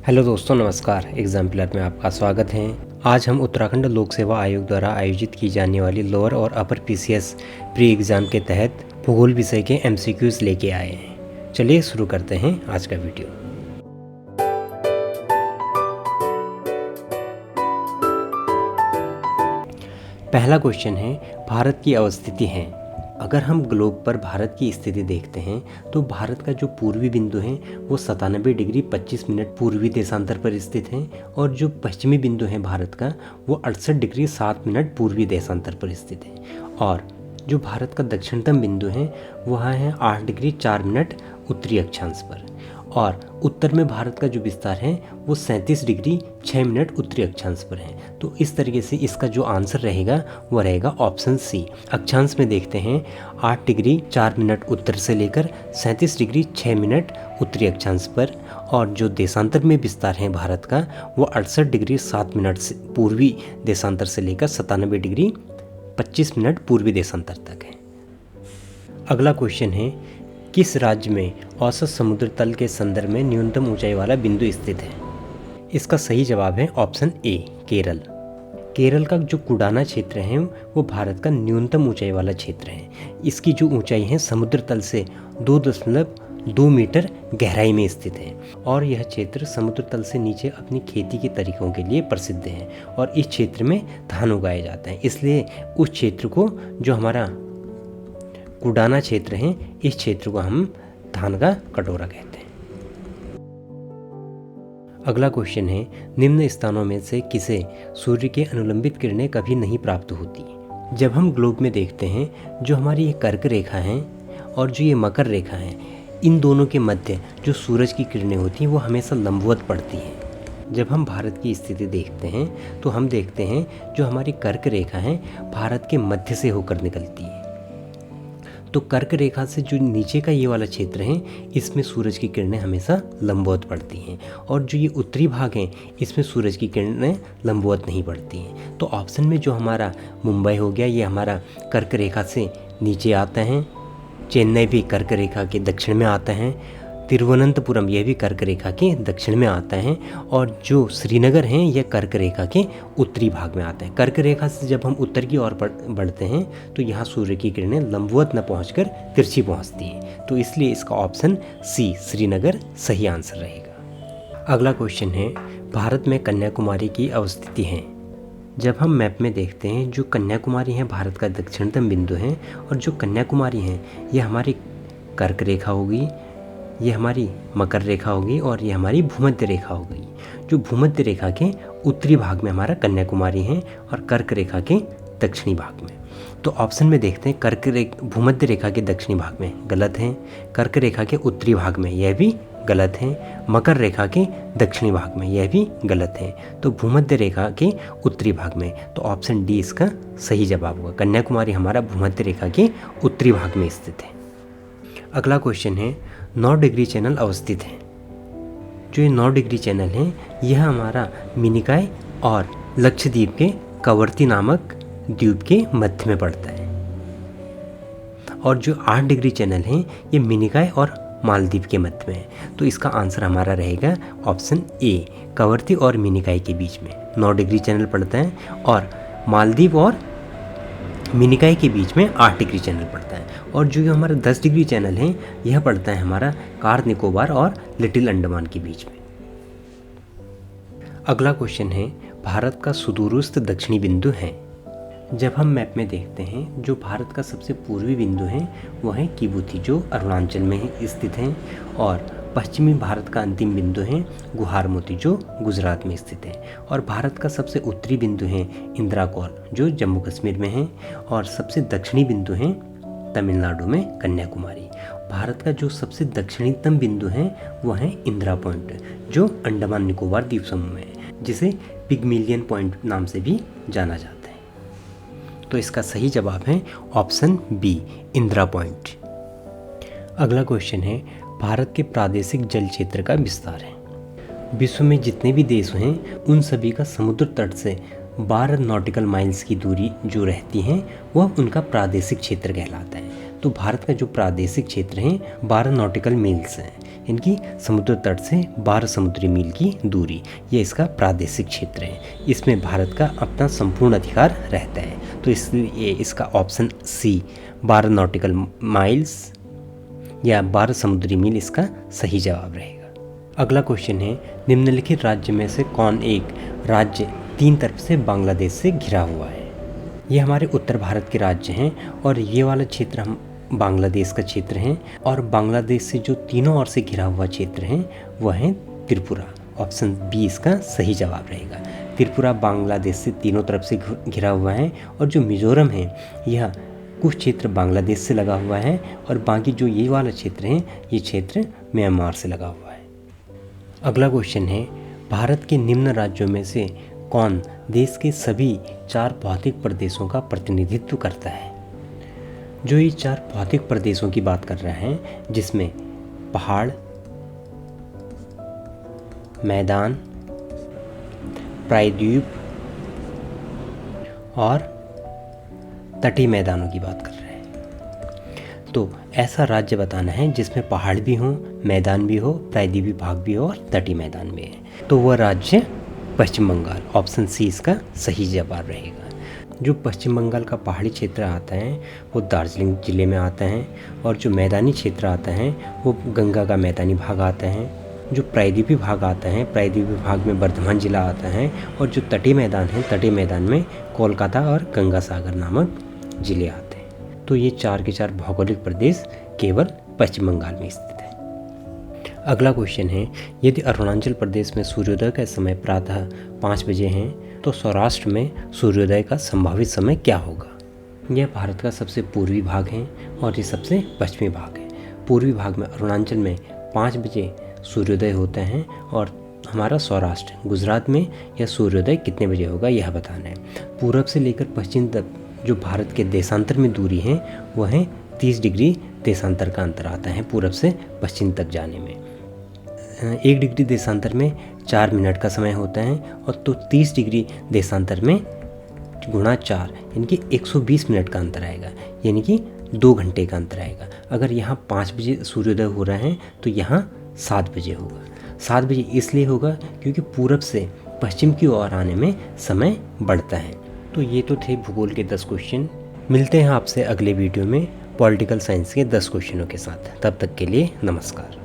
Hello दोस्तों, नमस्कार। Exemplar में आपका स्वागत है। आज हम उत्तराखंड लोक सेवा आयोग द्वारा आयोजित की जाने वाली लोअर और अपर पीसीएस प्री एग्ज़ाम के तहत भूगोल विषय के एमसीक्यूज़ लेके आए हैं। चलिए शुरू करते हैं आज का वीडियो। पहला क्वेश्चन है, भारत की अवस्थिति है। अगर हम ग्लोब पर भारत की स्थिति देखते हैं तो भारत का जो पूर्वी बिंदु है वो 97 डिग्री 25 मिनट पूर्वी देशांतर पर स्थित है और जो पश्चिमी बिंदु है भारत का वो 68 डिग्री 7 मिनट पूर्वी देशांतर पर स्थित है। और जो भारत का दक्षिणतम बिंदु है वह है 8 डिग्री 4 मिनट उत्तरी अक्षांश पर। और उत्तर में भारत का जो विस्तार है वो 37 डिग्री 6 मिनट उत्तरी अक्षांश पर है। तो इस तरीके से इसका जो आंसर रहेगा वो रहेगा ऑप्शन सी। अक्षांश में देखते हैं 8 डिग्री 4 मिनट उत्तर से लेकर 37 डिग्री 6 मिनट उत्तरी अक्षांश पर। और जो देशांतर में विस्तार है भारत का वो 68 डिग्री 7 मिनट से पूर्वी देशांतर से लेकर 97 डिग्री 25 मिनट पूर्वी देशांतर तक है। अगला क्वेश्चन है, किस राज्य में औसत समुद्र तल के संदर्भ में न्यूनतम ऊंचाई वाला बिंदु स्थित है? इसका सही जवाब है ऑप्शन ए, केरल। केरल का जो कुडाना क्षेत्र है वो भारत का न्यूनतम ऊंचाई वाला क्षेत्र है। इसकी जो ऊंचाई है समुद्र तल से 2.2 मीटर गहराई में स्थित है और यह क्षेत्र समुद्र तल से नीचे अपनी खेती के तरीकों के लिए प्रसिद्ध है और इस क्षेत्र में धान उगाए जाते हैं। इसलिए उस क्षेत्र को, जो हमारा कुडाना क्षेत्र है, इस क्षेत्र को हम धान का कटोरा कहते हैं। अगला क्वेश्चन है, निम्न स्थानों में से किसे सूर्य के अनुलंबित किरणें कभी नहीं प्राप्त होती? जब हम ग्लोब में देखते हैं, जो हमारी ये कर्क रेखा है और जो ये मकर रेखा है, इन दोनों के मध्य जो सूरज की किरणें होती हैं वो हमेशा लंबवत पड़ती हैं। जब हम भारत की स्थिति देखते हैं तो हम देखते हैं जो हमारी कर्क रेखा है भारत के मध्य से होकर निकलती है। तो कर्क रेखा से जो नीचे का ये वाला क्षेत्र है इसमें सूरज की किरणें हमेशा लंबवत पड़ती हैं और जो ये उत्तरी भाग है इसमें सूरज की किरणें लंबवत नहीं पड़ती हैं। तो ऑप्शन में जो हमारा मुंबई हो गया, ये हमारा कर्क रेखा से नीचे आता है। चेन्नई भी कर्क रेखा के दक्षिण में आता है। तिरुवनंतपुरम यह भी कर्क रेखा के दक्षिण में आता है और जो श्रीनगर है यह कर्क रेखा के उत्तरी भाग में आता है। कर्क रेखा से जब हम उत्तर की ओर बढ़ते हैं तो यहाँ सूर्य की किरणें लंबवत न पहुंचकर तिरछी पहुंचती हैं। तो इसलिए इसका ऑप्शन सी, श्रीनगर, सही आंसर रहेगा। अगला क्वेश्चन है, भारत में कन्याकुमारी की अवस्थिति है। जब हम मैप में देखते हैं, जो कन्याकुमारी है भारत का दक्षिणतम बिंदु है और जो कन्याकुमारी है यह हमारी कर्क रेखा होगी, ये हमारी मकर रेखा होगी और ये हमारी भूमध्य रेखा हो गई। जो भूमध्य रेखा के उत्तरी भाग में हमारा कन्याकुमारी है और कर्क रेखा के दक्षिणी भाग में। तो ऑप्शन में देखते हैं, भूमध्य रेखा के दक्षिणी भाग में गलत है, कर्क रेखा के उत्तरी भाग में यह भी गलत है, मकर रेखा के दक्षिणी भाग में यह भी गलत है। तो भूमध्य रेखा के उत्तरी भाग में, तो ऑप्शन डी इसका सही जवाब होगा। कन्याकुमारी हमारा भूमध्य रेखा के उत्तरी भाग में स्थित है। अगला क्वेश्चन है, 9 डिग्री चैनल अवस्थित है। जो ये 9 डिग्री चैनल है यह हमारा मिनिकॉय और लक्षद्वीप के कवरत्ती नामक द्वीप के मध्य में पड़ता है। और जो 8 डिग्री चैनल है ये मिनिकॉय और मालदीव के मध्य में है। तो इसका आंसर हमारा रहेगा ऑप्शन ए, कवरत्ती और मिनिकॉय के बीच में 9 डिग्री चैनल पड़ता है और मालदीव और मिनिकॉय के बीच में 8 डिग्री चैनल पड़ता है। और जो हमारा 10 डिग्री चैनल है यह पड़ता है हमारा कार निकोबार और लिटिल अंडमान के बीच में। अगला क्वेश्चन है, भारत का सुदूरस्थ दक्षिणी बिंदु है। जब हम मैप में देखते हैं, जो भारत का सबसे पूर्वी बिंदु है वह है किबुथी, जो अरुणाचल में स्थित है। और पश्चिमी भारत का अंतिम बिंदु है गुहारमोती, जो गुजरात में स्थित है। और भारत का सबसे उत्तरी बिंदु है इंदिराकौल, जो जम्मू कश्मीर में है। और सबसे दक्षिणी बिंदु है तमिलनाडु में कन्याकुमारी। भारत का जो सबसे दक्षिणतम बिंदु है वह है इंदिरा पॉइंट, जो अंडमान निकोबार द्वीप समूह में है, जिसे पिग्मेलियन पॉइंट नाम से भी जाना जाता है। तो इसका सही जवाब है ऑप्शन बी, इंदिरा पॉइंट। अगला क्वेश्चन है, भारत के प्रादेशिक जल क्षेत्र का विस्तार है। विश्व में जितने भी देश हैं उन सभी का समुद्र तट से 12 नॉटिकल माइल्स की दूरी जो रहती है वह उनका प्रादेशिक क्षेत्र कहलाता है। तो भारत का जो प्रादेशिक क्षेत्र हैं 12 नॉटिकल मील्स हैं, इनकी समुद्र तट से 12 समुद्री मील की दूरी, ये इसका प्रादेशिक क्षेत्र है। इसमें भारत का अपना संपूर्ण अधिकार रहता है। तो इसलिए इसका ऑप्शन सी 12 नॉटिकल माइल्स या 12 समुद्री मील इसका सही जवाब रहेगा। अगला क्वेश्चन है, निम्नलिखित राज्य में से कौन एक राज्य 3 तरफ से बांग्लादेश से घिरा हुआ है? ये हमारे उत्तर भारत के राज्य हैं और ये वाला क्षेत्र हम बांग्लादेश का क्षेत्र है, और बांग्लादेश से जो तीनों ओर से घिरा हुआ क्षेत्र है वह है त्रिपुरा। ऑप्शन बी इसका सही जवाब रहेगा। त्रिपुरा बांग्लादेश से तीनों तरफ से घिरा हुआ है, और जो मिजोरम है यह कुछ क्षेत्र बांग्लादेश से लगा हुआ है, और बाकी जो ये वाला क्षेत्र है ये क्षेत्र म्यांमार से लगा हुआ है। अगला क्वेश्चन है, भारत के निम्न राज्यों में से कौन देश के सभी 4 भौतिक प्रदेशों का प्रतिनिधित्व करता है? जो ये 4 भौतिक प्रदेशों की बात कर रहे हैं, जिसमें पहाड़, मैदान, प्रायद्वीप और तटीय मैदानों की बात कर रहे हैं। तो ऐसा राज्य बताना है जिसमें पहाड़ भी हों, मैदान भी हो, प्रायद्वीपीय भाग भी हो और तटीय मैदान भी है। तो वह राज्य पश्चिम बंगाल। ऑप्शन सी इसका सही जवाब रहेगा। जो पश्चिम बंगाल का पहाड़ी क्षेत्र आता है वो दार्जिलिंग ज़िले में आता है, और जो मैदानी क्षेत्र आता है वो गंगा का मैदानी भाग आता है। जो प्रायद्वीपीय भाग आता है, प्रायद्वीपीय भाग में बर्धमान जिला आता है, और जो तटीय मैदान है, तटीय मैदान में कोलकाता और गंगा सागर नामक जिले आते हैं। तो ये 4 के 4 भौगोलिक प्रदेश केवल पश्चिम बंगाल में स्थित है। अगला क्वेश्चन है, यदि अरुणाचल प्रदेश में सूर्योदय का समय प्रातः 5 बजे है तो सौराष्ट्र में सूर्योदय का संभावित समय क्या होगा? यह भारत का सबसे पूर्वी भाग है और ये सबसे पश्चिमी भाग है। पूर्वी भाग में अरुणाचल में 5 बजे सूर्योदय होता है, और हमारा सौराष्ट्र गुजरात में यह सूर्योदय कितने बजे होगा यह बताना है। पूरब से लेकर पश्चिम तक जो भारत के देशांतर में दूरी है वह है 30 डिग्री देशांतर का अंतर आता है पूरब से पश्चिम तक जाने में। 1 डिग्री देशांतर में 4 मिनट का समय होता है, और तो 30 डिग्री देशांतर में गुणा 4 यानी कि 120 मिनट का अंतर आएगा, यानी कि 2 घंटे का अंतर आएगा। अगर यहाँ 5 बजे सूर्योदय हो रहा है तो यहाँ 7 बजे होगा। 7 बजे इसलिए होगा क्योंकि पूरब से पश्चिम की ओर आने में समय बढ़ता है। तो ये तो थे भूगोल के 10 क्वेश्चन। मिलते हैं आपसे अगले वीडियो में पॉलिटिकल साइंस के 10 क्वेश्चनों के साथ। तब तक के लिए नमस्कार।